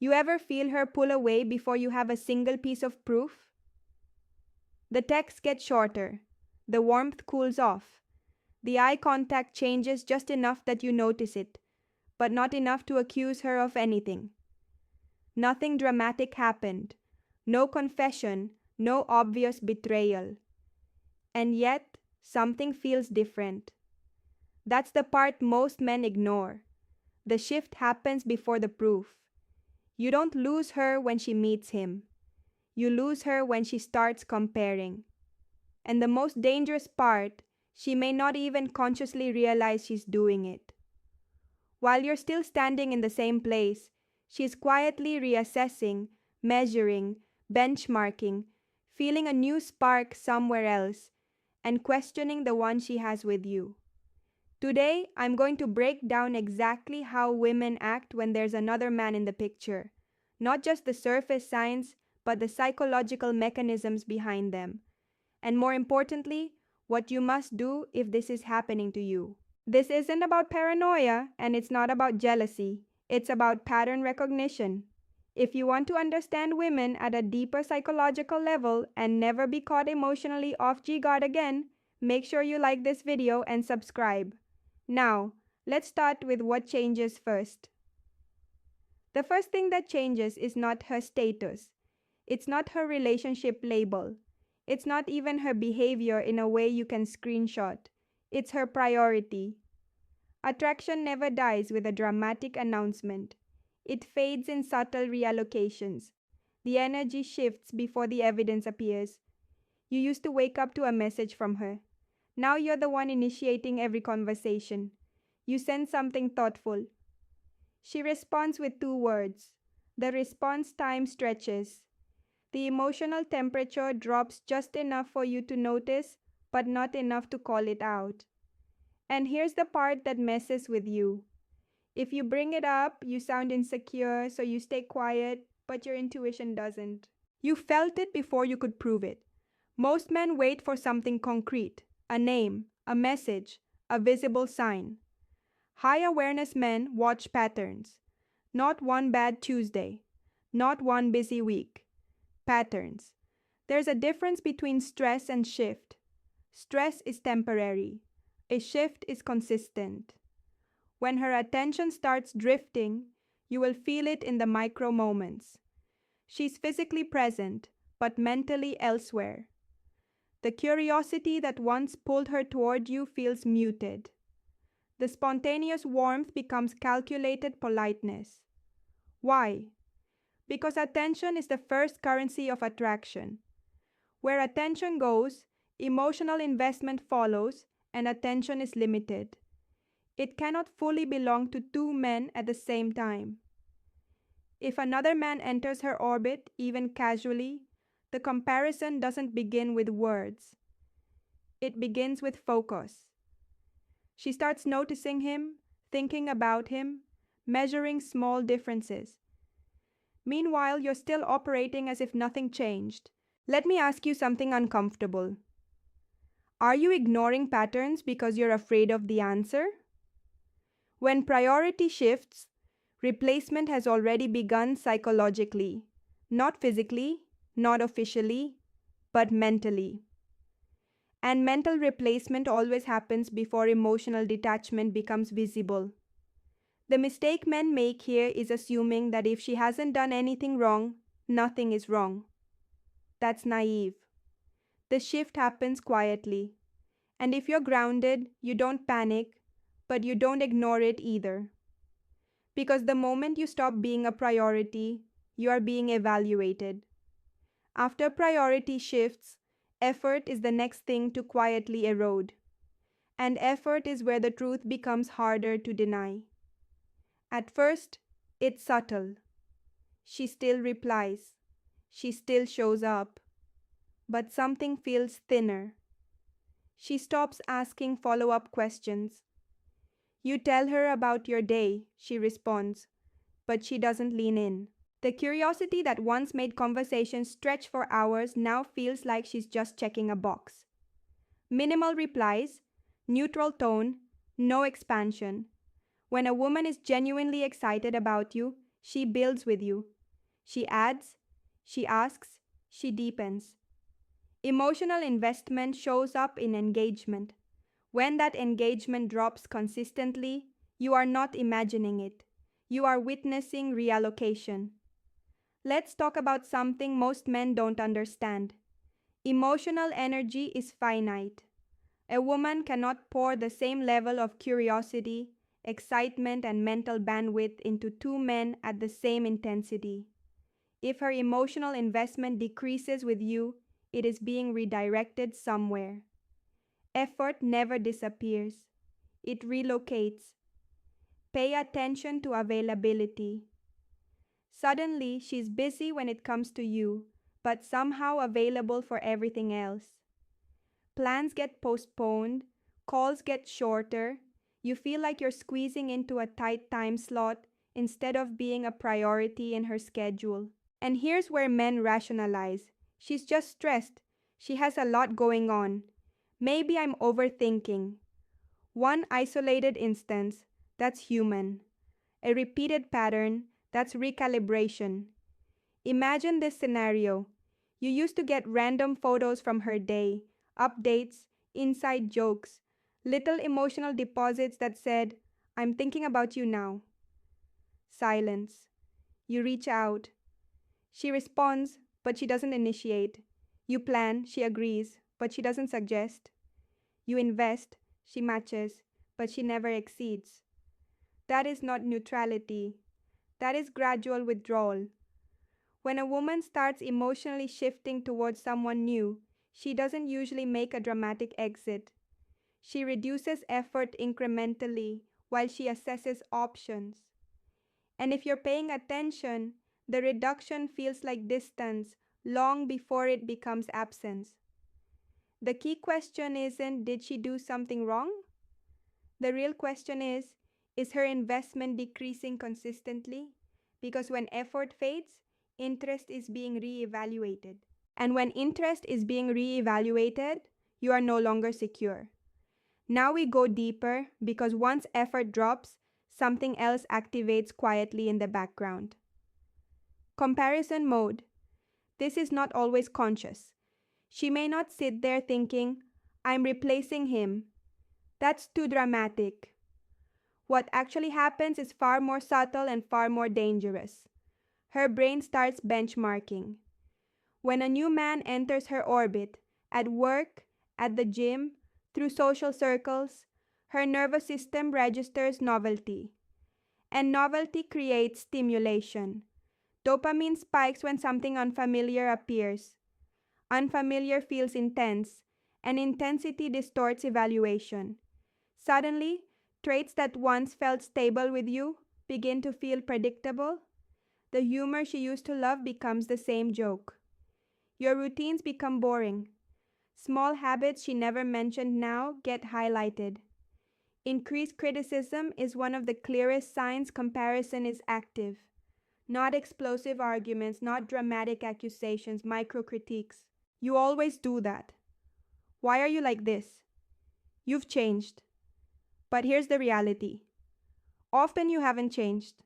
You ever feel her pull away before you have a single piece of proof? The text gets shorter. The warmth cools off. The eye contact changes just enough that you notice it, but not enough to accuse her of anything. Nothing dramatic happened. No confession, no obvious betrayal. And yet, something feels different. That's the part most men ignore. The shift happens before the proof. You don't lose her when she meets him. You lose her when she starts comparing. And the most dangerous part, she may not even consciously realize she's doing it. While you're still standing in the same place, she's quietly reassessing, measuring, benchmarking, feeling a new spark somewhere else, and questioning the one she has with you. Today, I'm going to break down exactly how women act when there's another man in the picture. Not just the surface signs, but the psychological mechanisms behind them. And more importantly, what you must do if this is happening to you. This isn't about paranoia, and it's not about jealousy. It's about pattern recognition. If you want to understand women at a deeper psychological level and never be caught emotionally off guard again, make sure you like this video and subscribe. Now, let's start with what changes first. The first thing that changes is not her status. It's not her relationship label. It's not even her behavior in a way you can screenshot. It's her priority. Attraction never dies with a dramatic announcement. It fades in subtle reallocations. The energy shifts before the evidence appears. You used to wake up to a message from her. Now you're the one initiating every conversation. You send something thoughtful. She responds with 2 words. The response time stretches. The emotional temperature drops just enough for you to notice, but not enough to call it out. And here's the part that messes with you. If you bring it up, you sound insecure, so you stay quiet, but your intuition doesn't. You felt it before you could prove it. Most men wait for something concrete, a name, a message, a visible sign. High awareness men watch patterns. Not one bad Tuesday, not one busy week. Patterns. There's a difference between stress and shift. Stress is temporary. A shift is consistent. When her attention starts drifting, you will feel it in the micro moments. She's physically present, but mentally elsewhere. The curiosity that once pulled her toward you feels muted. The spontaneous warmth becomes calculated politeness. Why? Because attention is the first currency of attraction. Where attention goes, emotional investment follows, and attention is limited. It cannot fully belong to 2 men at the same time. If another man enters her orbit, even casually, the comparison doesn't begin with words. It begins with focus. She starts noticing him, thinking about him, measuring small differences. Meanwhile, you're still operating as if nothing changed. Let me ask you something uncomfortable. Are you ignoring patterns because you're afraid of the answer? When priority shifts, replacement has already begun psychologically, not physically, not officially, but mentally. And mental replacement always happens before emotional detachment becomes visible. The mistake men make here is assuming that if she hasn't done anything wrong, nothing is wrong. That's naive. The shift happens quietly. And if you're grounded, you don't panic, but you don't ignore it either. Because the moment you stop being a priority, you are being evaluated. After priority shifts, effort is the next thing to quietly erode. And effort is where the truth becomes harder to deny. At first, it's subtle. She still replies. She still shows up. But something feels thinner. She stops asking follow-up questions. You tell her about your day, she responds, but she doesn't lean in. The curiosity that once made conversations stretch for hours now feels like she's just checking a box. Minimal replies, neutral tone, no expansion. When a woman is genuinely excited about you, She builds with you. She adds, she asks, she deepens. Emotional investment shows up in engagement. When that engagement drops consistently, you are not imagining it. You are witnessing reallocation. Let's talk about something most men don't understand. Emotional energy is finite. A woman cannot pour the same level of curiosity, excitement, and mental bandwidth into two men at the same intensity. If her emotional investment decreases with you, it is being redirected somewhere. Effort never disappears, it relocates. Pay attention to availability. Suddenly, she's busy when it comes to you, but somehow available for everything else. Plans get postponed, calls get shorter, you feel like you're squeezing into a tight time slot instead of being a priority in her schedule. And here's where men rationalize. She's just stressed. She has a lot going on. Maybe I'm overthinking. One isolated instance, that's human. A repeated pattern, that's recalibration. Imagine this scenario. You used to get random photos from her day, updates, inside jokes, little emotional deposits that said, I'm thinking about you now. Silence. You reach out. She responds, but she doesn't initiate. You plan, she agrees, but she doesn't suggest. You invest, she matches, but she never exceeds. That is not neutrality. That is gradual withdrawal. When a woman starts emotionally shifting towards someone new, she doesn't usually make a dramatic exit. She reduces effort incrementally while she assesses options. And if you're paying attention, the reduction feels like distance long before it becomes absence. The key question isn't, did she do something wrong? The real question is her investment decreasing consistently? Because when effort fades, interest is being re-evaluated. And when interest is being re-evaluated, you are no longer secure. Now we go deeper because once effort drops, something else activates quietly in the background. Comparison mode. This is not always conscious. She may not sit there thinking, I'm replacing him. That's too dramatic. What actually happens is far more subtle and far more dangerous. Her brain starts benchmarking. When a new man enters her orbit, at work, at the gym, through social circles, her nervous system registers novelty. And novelty creates stimulation. Dopamine spikes when something unfamiliar appears. Unfamiliar feels intense, and intensity distorts evaluation. Suddenly, traits that once felt stable with you begin to feel predictable. The humor she used to love becomes the same joke. Your routines become boring. Small habits she never mentioned now get highlighted. Increased criticism is one of the clearest signs comparison is active. Not explosive arguments, not dramatic accusations, micro critiques. You always do that. Why are you like this? You've changed. But here's the reality. Often you haven't changed.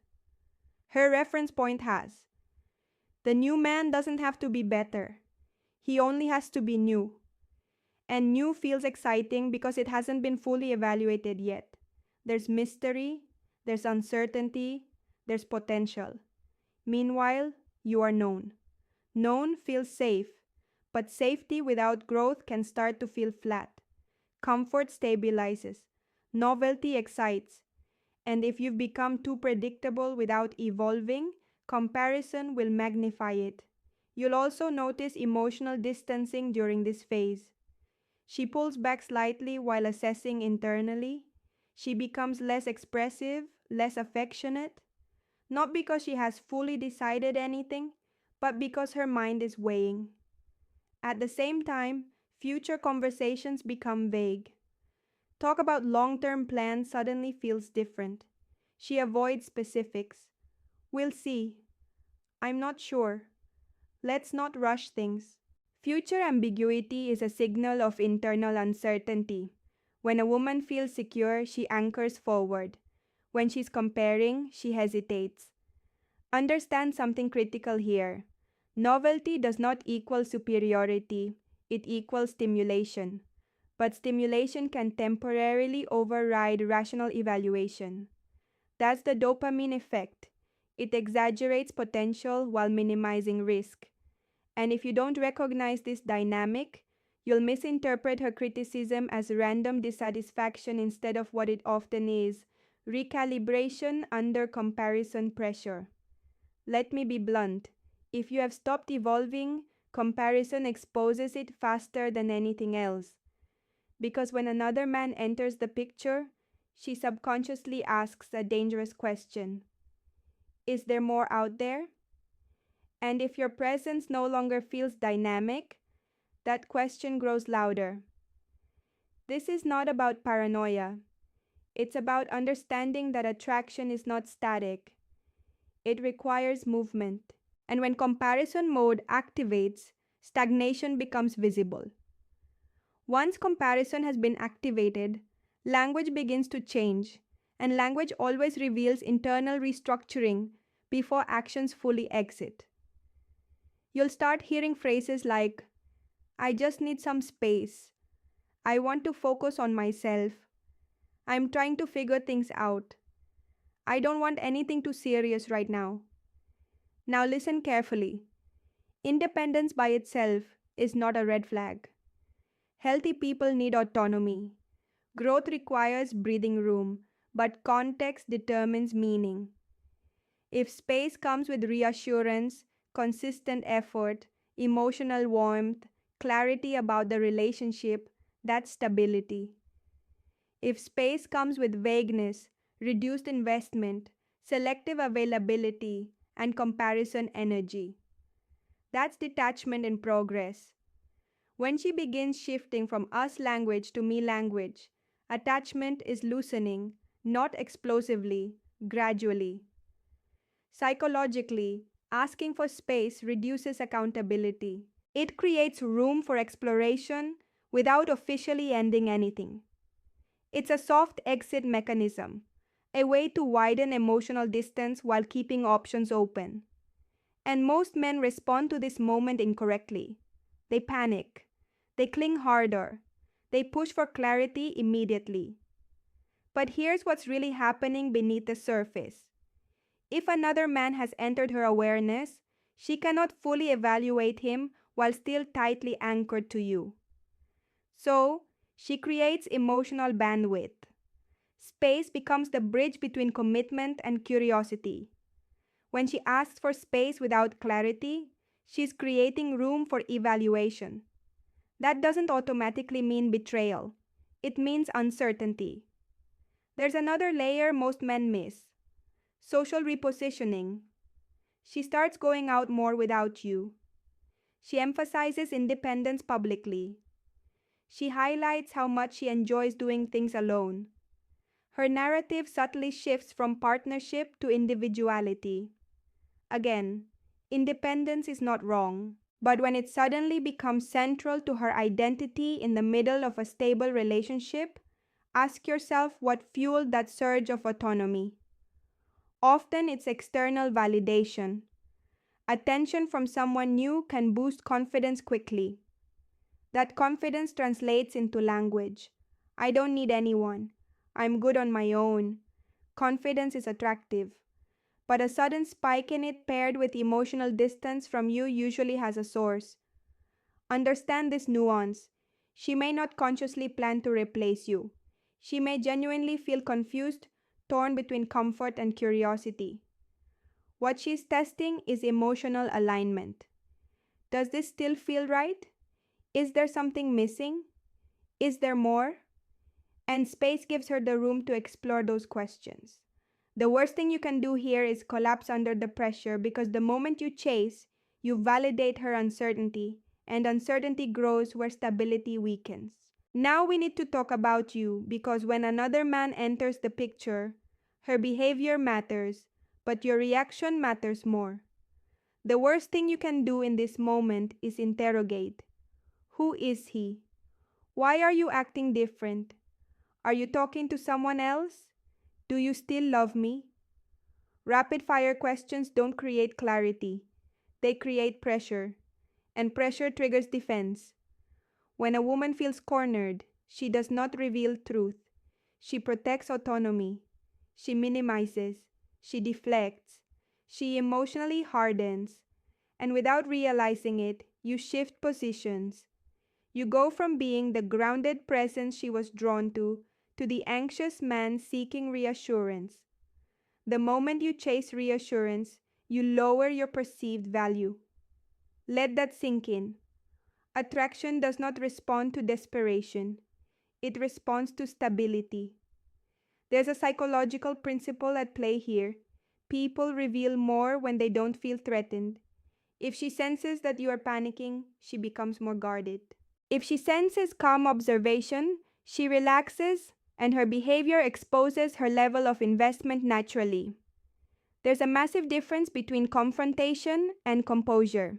Her reference point has. The new man doesn't have to be better. He only has to be new. And new feels exciting because it hasn't been fully evaluated yet. There's mystery, there's uncertainty, there's potential. Meanwhile, you are known. Known feels safe, but safety without growth can start to feel flat. Comfort stabilizes. Novelty excites. And if you've become too predictable without evolving, comparison will magnify it. You'll also notice emotional distancing during this phase. She pulls back slightly while assessing internally. She becomes less expressive, less affectionate. Not because she has fully decided anything, but because her mind is weighing. At the same time, future conversations become vague. Talk about long-term plans suddenly feels different. She avoids specifics. We'll see. I'm not sure. Let's not rush things. Future ambiguity is a signal of internal uncertainty. When a woman feels secure, she anchors forward. When she's comparing, she hesitates. Understand something critical here. Novelty does not equal superiority, it equals stimulation. But stimulation can temporarily override rational evaluation. That's the dopamine effect. It exaggerates potential while minimizing risk. And if you don't recognize this dynamic, you'll misinterpret her criticism as random dissatisfaction instead of what it often is: recalibration under comparison pressure. Let me be blunt. If you have stopped evolving, comparison exposes it faster than anything else. Because when another man enters the picture, she subconsciously asks a dangerous question: is there more out there? And if your presence no longer feels dynamic, that question grows louder. This is not about paranoia. It's about understanding that attraction is not static. It requires movement. And when comparison mode activates, stagnation becomes visible. Once comparison has been activated, language begins to change, and language always reveals internal restructuring before actions fully exit. You'll start hearing phrases like, I just need some space. I want to focus on myself. I'm trying to figure things out. I don't want anything too serious right now. Now listen carefully. Independence by itself is not a red flag. Healthy people need autonomy. Growth requires breathing room, but context determines meaning. If space comes with reassurance, consistent effort, emotional warmth, clarity about the relationship, that's stability. If space comes with vagueness, reduced investment, selective availability, and comparison energy, that's detachment in progress. When she begins shifting from us language to me language, attachment is loosening, not explosively, gradually. Psychologically, asking for space reduces accountability. It creates room for exploration without officially ending anything. It's a soft exit mechanism, a way to widen emotional distance while keeping options open. And most men respond to this moment incorrectly. They panic. They cling harder. They push for clarity immediately. But here's what's really happening beneath the surface. If another man has entered her awareness, she cannot fully evaluate him while still tightly anchored to you. So, she creates emotional bandwidth. Space becomes the bridge between commitment and curiosity. When she asks for space without clarity, she's creating room for evaluation. That doesn't automatically mean betrayal. It means uncertainty. There's another layer most men miss: social repositioning. She starts going out more without you. She emphasizes independence publicly. She highlights how much she enjoys doing things alone. Her narrative subtly shifts from partnership to individuality. Again, independence is not wrong, but when it suddenly becomes central to her identity in the middle of a stable relationship, ask yourself what fueled that surge of autonomy. Often it's external validation. Attention from someone new can boost confidence quickly. That confidence translates into language. I don't need anyone. I'm good on my own. Confidence is attractive. But a sudden spike in it paired with emotional distance from you usually has a source. Understand this nuance. She may not consciously plan to replace you. She may genuinely feel confused, torn between comfort and curiosity. What she's testing is emotional alignment. Does this still feel right? Is there something missing? Is there more? And space gives her the room to explore those questions. The worst thing you can do here is collapse under the pressure, because the moment you chase, you validate her uncertainty, and uncertainty grows where stability weakens. Now we need to talk about you, because when another man enters the picture, her behavior matters, but your reaction matters more. The worst thing you can do in this moment is interrogate. Who is he? Why are you acting different? Are you talking to someone else? Do you still love me? Rapid fire questions don't create clarity, they create pressure, and pressure triggers defense. When a woman feels cornered, she does not reveal truth. She protects autonomy. She minimizes. She deflects. She emotionally hardens. And without realizing it, you shift positions. You go from being the grounded presence she was drawn to the anxious man seeking reassurance. The moment you chase reassurance, you lower your perceived value. Let that sink in. Attraction does not respond to desperation, it responds to stability. There's a psychological principle at play here. People reveal more when they don't feel threatened. If she senses that you are panicking, she becomes more guarded. If she senses calm observation, she relaxes and her behavior exposes her level of investment naturally. There's a massive difference between confrontation and composure.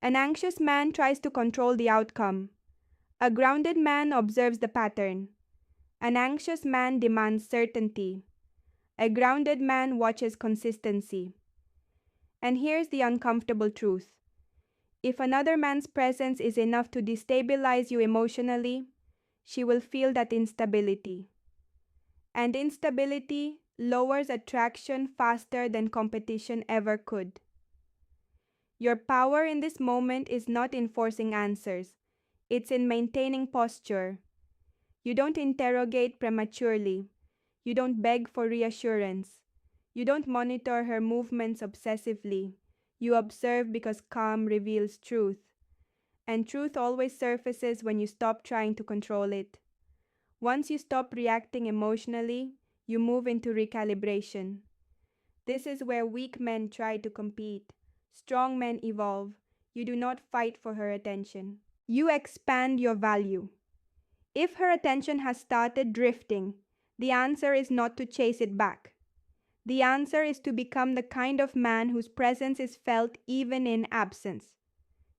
An anxious man tries to control the outcome. A grounded man observes the pattern. An anxious man demands certainty. A grounded man watches consistency. And here's the uncomfortable truth. If another man's presence is enough to destabilize you emotionally, she will feel that instability. And instability lowers attraction faster than competition ever could. Your power in this moment is not in forcing answers, it's in maintaining posture. You don't interrogate prematurely. You don't beg for reassurance. You don't monitor her movements obsessively. You observe because calm reveals truth. And truth always surfaces when you stop trying to control it. Once you stop reacting emotionally, you move into recalibration. This is where weak men try to compete. Strong men evolve. You do not fight for her attention. You expand your value. If her attention has started drifting, the answer is not to chase it back. The answer is to become the kind of man whose presence is felt even in absence.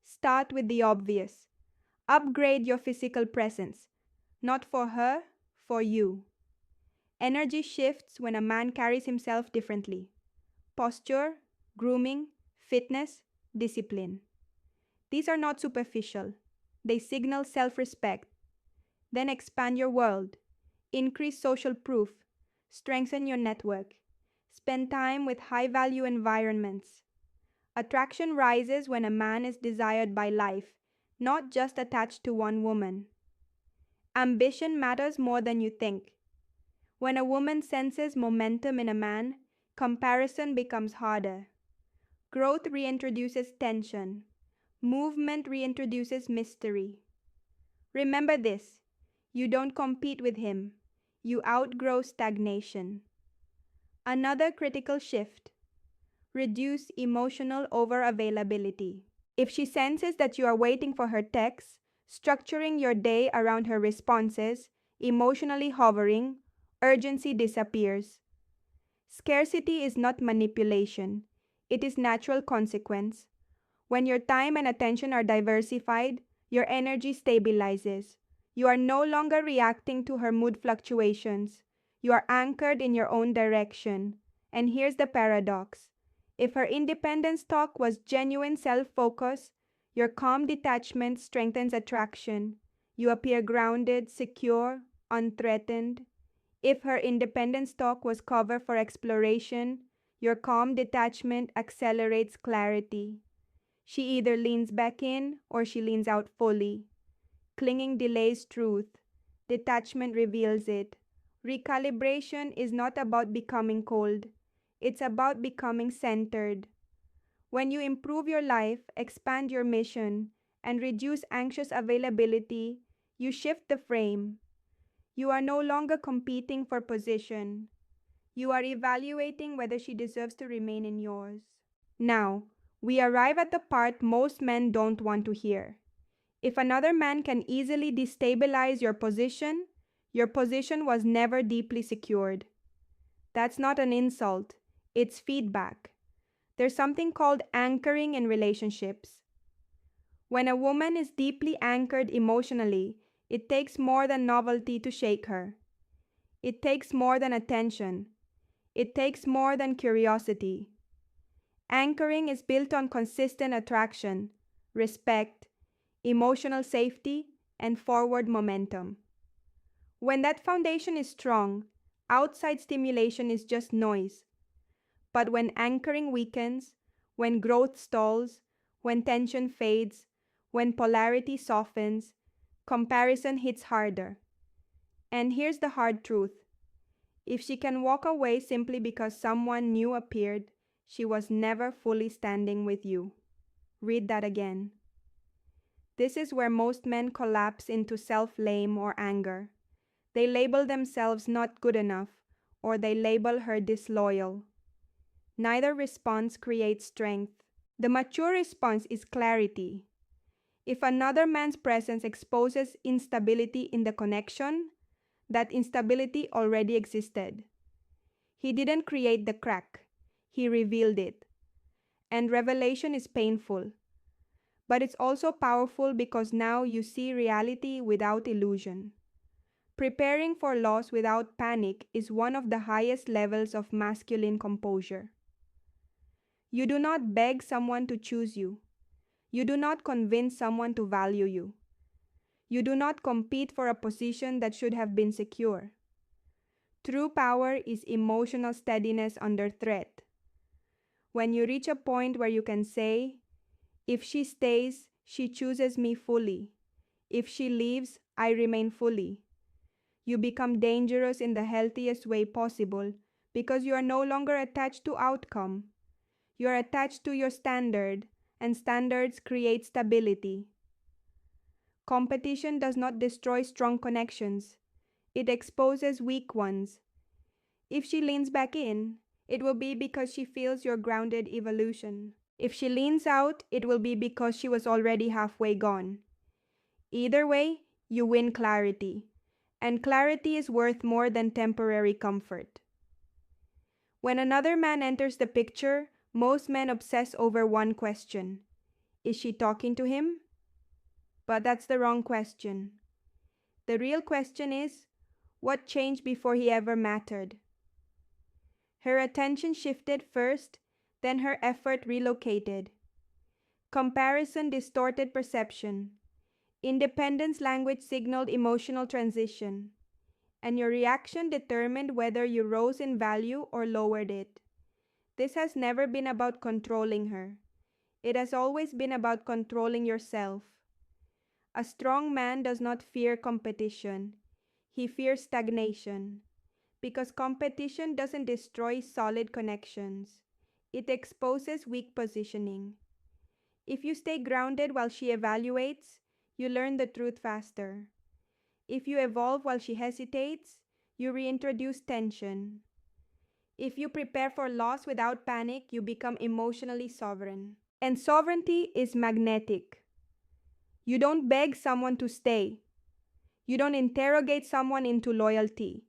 Start with the obvious. Upgrade your physical presence. Not for her, for you. Energy shifts when a man carries himself differently. Posture, grooming, fitness, discipline. These are not superficial. They signal self-respect. Then expand your world. Increase social proof. Strengthen your network. Spend time with high-value environments. Attraction rises when a man is desired by life, not just attached to one woman. Ambition matters more than you think. When a woman senses momentum in a man, comparison becomes harder. Growth reintroduces tension. Movement reintroduces mystery. Remember this: you don't compete with him, you outgrow stagnation. Another critical shift: reduce emotional overavailability. If she senses that you are waiting for her texts, structuring your day around her responses, emotionally hovering, urgency disappears. Scarcity is not manipulation, it is natural consequence. When your time and attention are diversified, your energy stabilizes. You are no longer reacting to her mood fluctuations. You are anchored in your own direction. And here's the paradox: if her independence talk was genuine self-focus, your calm detachment strengthens attraction. You appear grounded, secure, unthreatened. If her independence talk was cover for exploration, your calm detachment accelerates clarity. She either leans back in or she leans out fully. Clinging delays truth. Detachment reveals it. Recalibration is not about becoming cold. It's about becoming centered. When you improve your life, expand your mission, and reduce anxious availability, you shift the frame. You are no longer competing for position. You are evaluating whether she deserves to remain in yours. Now, we arrive at the part most men don't want to hear. If another man can easily destabilize your position was never deeply secured. That's not an insult, it's feedback. There's something called anchoring in relationships. When a woman is deeply anchored emotionally, it takes more than novelty to shake her. It takes more than attention. It takes more than curiosity. Anchoring is built on consistent attraction, respect, emotional safety, and forward momentum. When that foundation is strong, outside stimulation is just noise. But when anchoring weakens, when growth stalls, when tension fades, when polarity softens, comparison hits harder. And here's the hard truth. If she can walk away simply because someone new appeared, she was never fully standing with you. Read that again. This is where most men collapse into self-blame or anger. They label themselves not good enough, or they label her disloyal. Neither response creates strength. The mature response is clarity. If another man's presence exposes instability in the connection, that instability already existed. He didn't create the crack, he revealed it. And revelation is painful. But it's also powerful because now you see reality without illusion. Preparing for loss without panic is one of the highest levels of masculine composure. You do not beg someone to choose you. You do not convince someone to value you. You do not compete for a position that should have been secure. True power is emotional steadiness under threat. When you reach a point where you can say, if she stays, she chooses me fully. If she leaves, I remain fully. You become dangerous in the healthiest way possible because you are no longer attached to outcome. You are attached to your standard, and standards create stability. Competition does not destroy strong connections. It exposes weak ones. If she leans back in, it will be because she feels your grounded evolution. If she leans out, it will be because she was already halfway gone. Either way, you win clarity. And clarity is worth more than temporary comfort. When another man enters the picture, most men obsess over one question. Is she talking to him? But that's the wrong question. The real question is, what changed before he ever mattered? Her attention shifted first, then her effort relocated. Comparison distorted perception. Independence language signaled emotional transition. And your reaction determined whether you rose in value or lowered it. This has never been about controlling her. It has always been about controlling yourself. A strong man does not fear competition. He fears stagnation. Because competition doesn't destroy solid connections. It exposes weak positioning. If you stay grounded while she evaluates, you learn the truth faster. If you evolve while she hesitates, you reintroduce tension. If you prepare for loss without panic, you become emotionally sovereign. And sovereignty is magnetic. You don't beg someone to stay. You don't interrogate someone into loyalty.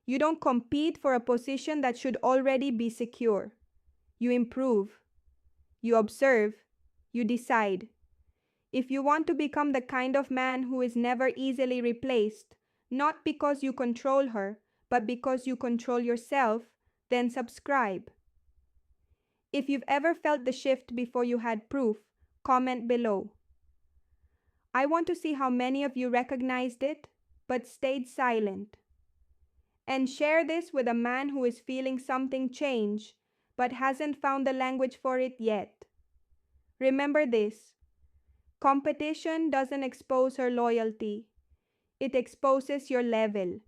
You don't compete for a position that should already be secure. You improve. You observe. You decide. If you want to become the kind of man who is never easily replaced, not because you control her, but because you control yourself, then subscribe. If you've ever felt the shift before you had proof, comment below. I want to see how many of you recognized it, but stayed silent. And share this with a man who is feeling something change, but hasn't found the language for it yet. Remember this. Competition doesn't expose her loyalty. It exposes your level.